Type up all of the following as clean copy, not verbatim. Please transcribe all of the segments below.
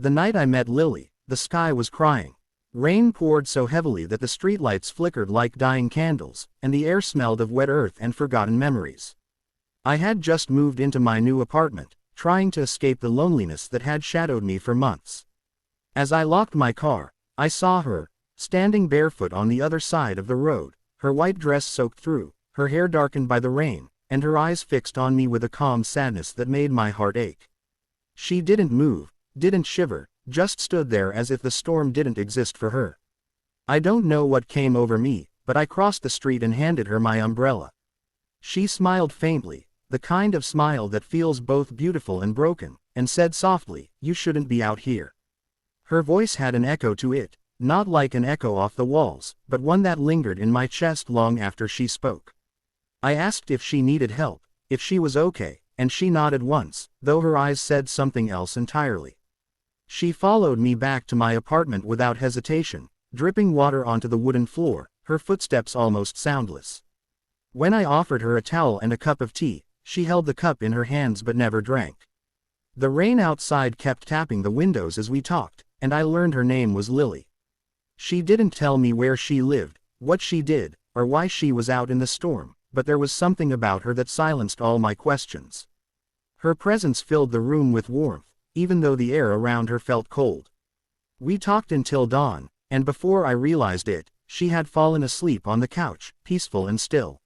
The night I met Lily, the sky was crying. Rain poured so heavily that the streetlights flickered like dying candles, and the air smelled of wet earth and forgotten memories. I had just moved into my new apartment, trying to escape the loneliness that had shadowed me for months. As I locked my car, I saw her, standing barefoot on the other side of the road, her white dress soaked through, her hair darkened by the rain, and her eyes fixed on me with a calm sadness that made my heart ache. She didn't move, didn't shiver, just stood there as if the storm didn't exist for her. I don't know what came over me, but I crossed the street and handed her my umbrella. She smiled faintly, the kind of smile that feels both beautiful and broken, and said softly, "You shouldn't be out here." Her voice had an echo to it, not like an echo off the walls, but one that lingered in my chest long after she spoke. I asked if she needed help, if she was okay, and she nodded once, though her eyes said something else entirely. She followed me back to my apartment without hesitation, dripping water onto the wooden floor, her footsteps almost soundless. When I offered her a towel and a cup of tea, she held the cup in her hands but never drank. The rain outside kept tapping the windows as we talked, and I learned her name was Lily. She didn't tell me where she lived, what she did, or why she was out in the storm, but there was something about her that silenced all my questions. Her presence filled the room with warmth, even though the air around her felt cold. We talked until dawn, and before I realized it, she had fallen asleep on the couch, peaceful and still.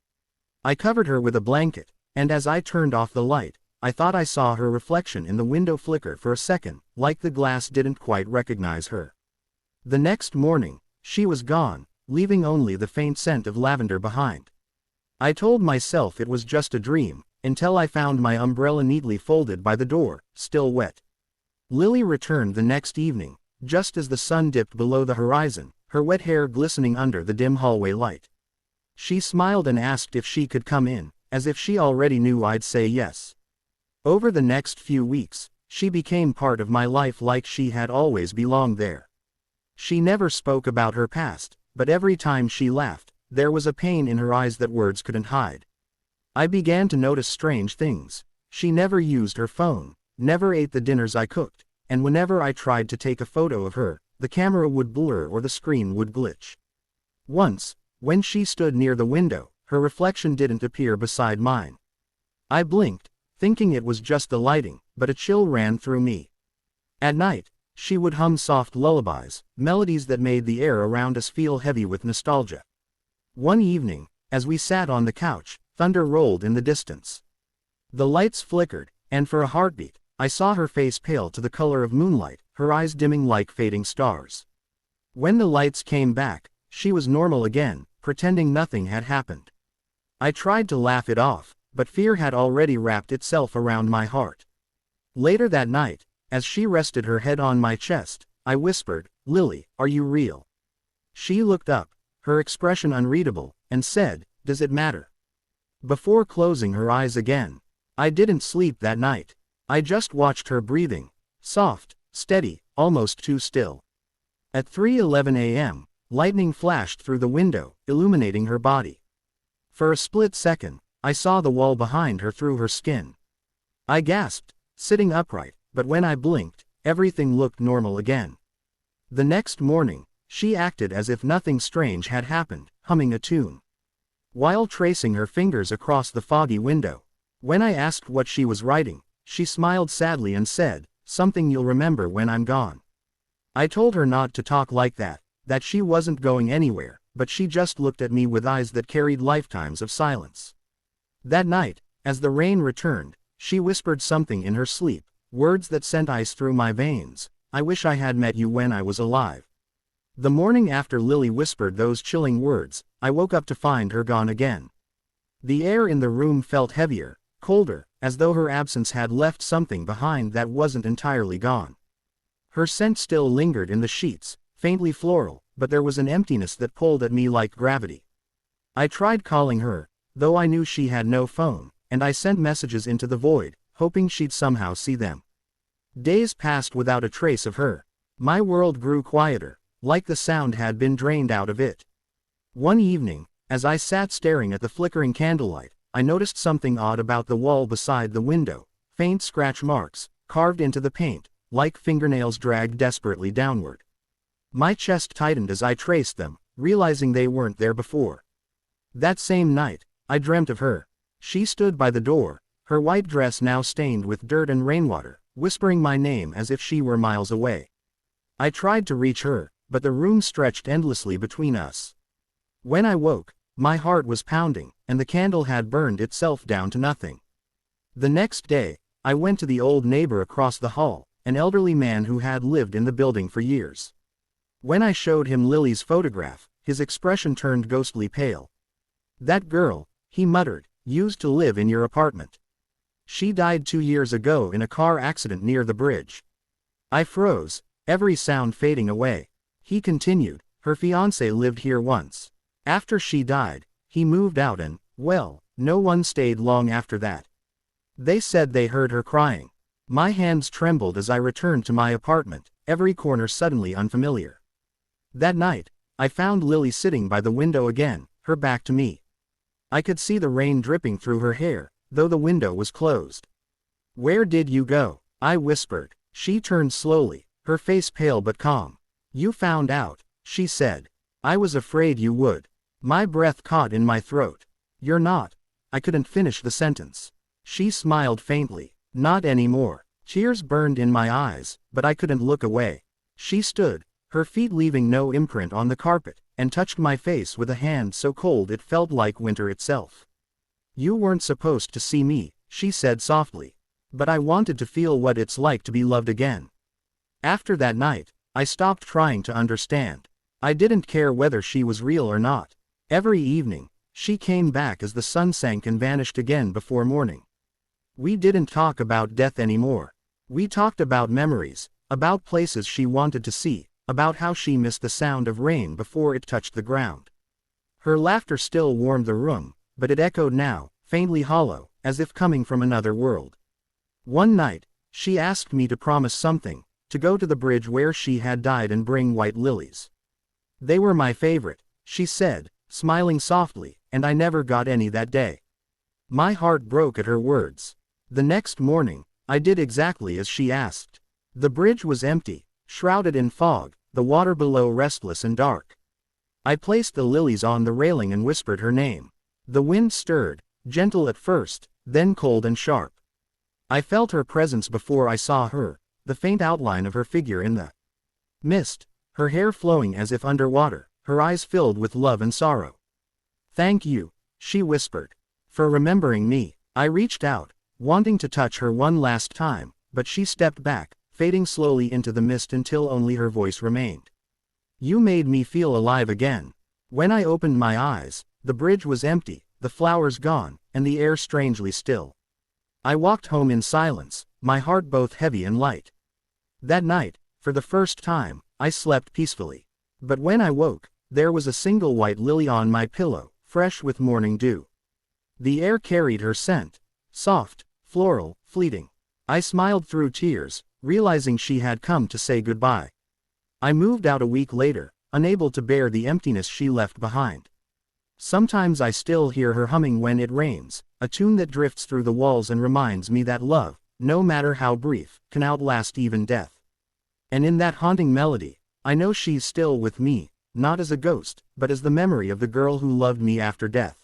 I covered her with a blanket, and as I turned off the light, I thought I saw her reflection in the window flicker for a second, like the glass didn't quite recognize her. The next morning, she was gone, leaving only the faint scent of lavender behind. I told myself it was just a dream, until I found my umbrella neatly folded by the door, still wet. Lily returned the next evening, just as the sun dipped below the horizon, her wet hair glistening under the dim hallway light. She smiled and asked if she could come in, as if she already knew I'd say yes. Over the next few weeks, she became part of my life like she had always belonged there. She never spoke about her past, but every time she laughed, there was a pain in her eyes that words couldn't hide. I began to notice strange things. She never used her phone, never ate the dinners I cooked, and whenever I tried to take a photo of her, the camera would blur or the screen would glitch. Once, when she stood near the window, her reflection didn't appear beside mine. I blinked, thinking it was just the lighting, but a chill ran through me. At night, she would hum soft lullabies, melodies that made the air around us feel heavy with nostalgia. One evening, as we sat on the couch, thunder rolled in the distance. The lights flickered, and for a heartbeat, I saw her face pale to the color of moonlight, her eyes dimming like fading stars. When the lights came back, she was normal again, pretending nothing had happened. I tried to laugh it off, but fear had already wrapped itself around my heart. Later that night, as she rested her head on my chest, I whispered, "Lily, are you real?" She looked up, her expression unreadable, and said, "Does it matter?" Before closing her eyes again. I didn't sleep that night. I just watched her breathing, soft, steady, almost too still. At 3:11 a.m., lightning flashed through the window, illuminating her body. For a split second, I saw the wall behind her through her skin. I gasped, sitting upright, but when I blinked, everything looked normal again. The next morning, she acted as if nothing strange had happened, humming a tune, while tracing her fingers across the foggy window. When I asked what she was writing, she smiled sadly and said, "Something you'll remember when I'm gone." I told her not to talk like that she wasn't going anywhere, but she just looked at me with eyes that carried lifetimes of silence. That night, as the rain returned, she whispered something in her sleep, words that sent ice through my veins. "I wish I had met you when I was alive." The morning after Lily whispered those chilling words, I woke up to find her gone again. The air in the room felt heavier, colder, as though her absence had left something behind that wasn't entirely gone. Her scent still lingered in the sheets, faintly floral, but there was an emptiness that pulled at me like gravity. I tried calling her, though I knew she had no phone, and I sent messages into the void, hoping she'd somehow see them. Days passed without a trace of her. My world grew quieter, like the sound had been drained out of it. One evening, as I sat staring at the flickering candlelight, I noticed something odd about the wall beside the window, faint scratch marks, carved into the paint, like fingernails dragged desperately downward. My chest tightened as I traced them, realizing they weren't there before. That same night, I dreamt of her. She stood by the door, her white dress now stained with dirt and rainwater, whispering my name as if she were miles away. I tried to reach her, but the room stretched endlessly between us. When I woke, my heart was pounding, and the candle had burned itself down to nothing. The next day, I went to the old neighbor across the hall, an elderly man who had lived in the building for years. When I showed him Lily's photograph, his expression turned ghostly pale. "That girl," he muttered, "used to live in your apartment. She died 2 years ago in a car accident near the bridge." I froze, every sound fading away. He continued, "Her fiancé lived here once. After she died, he moved out and, well, no one stayed long after that. They said they heard her crying." My hands trembled as I returned to my apartment, every corner suddenly unfamiliar. That night, I found Lily sitting by the window again, her back to me. I could see the rain dripping through her hair, though the window was closed. "Where did you go?" I whispered. She turned slowly, her face pale but calm. "You found out," she said. "I was afraid you would." My breath caught in my throat. "You're not." I couldn't finish the sentence. She smiled faintly. "Not anymore." Tears burned in my eyes, but I couldn't look away. She stood, her feet leaving no imprint on the carpet, and touched my face with a hand so cold it felt like winter itself. "You weren't supposed to see me," she said softly. "But I wanted to feel what it's like to be loved again." After that night, I stopped trying to understand. I didn't care whether she was real or not. Every evening, she came back as the sun sank and vanished again before morning. We didn't talk about death anymore. We talked about memories, about places she wanted to see, about how she missed the sound of rain before it touched the ground. Her laughter still warmed the room, but it echoed now, faintly hollow, as if coming from another world. One night, she asked me to promise something, to go to the bridge where she had died and bring white lilies. They were my favorite, she said, smiling softly, and I never got any that day. My heart broke at her words. The next morning, I did exactly as she asked. The bridge was empty, shrouded in fog, the water below restless and dark. I placed the lilies on the railing and whispered her name. The wind stirred, gentle at first, then cold and sharp. I felt her presence before I saw her, the faint outline of her figure in the mist, her hair flowing as if underwater, her eyes filled with love and sorrow. "Thank you," she whispered, "for remembering me." I reached out, wanting to touch her one last time, but she stepped back, fading slowly into the mist until only her voice remained. "You made me feel alive again." When I opened my eyes, the bridge was empty, the flowers gone, and the air strangely still. I walked home in silence, my heart both heavy and light. That night, for the first time, I slept peacefully. But when I woke, there was a single white lily on my pillow, fresh with morning dew. The air carried her scent, soft, floral, fleeting. I smiled through tears, realizing she had come to say goodbye. I moved out a week later, unable to bear the emptiness she left behind. Sometimes I still hear her humming when it rains, a tune that drifts through the walls and reminds me that love, no matter how brief, can outlast even death. And in that haunting melody, I know she's still with me, not as a ghost, but as the memory of the girl who loved me after death.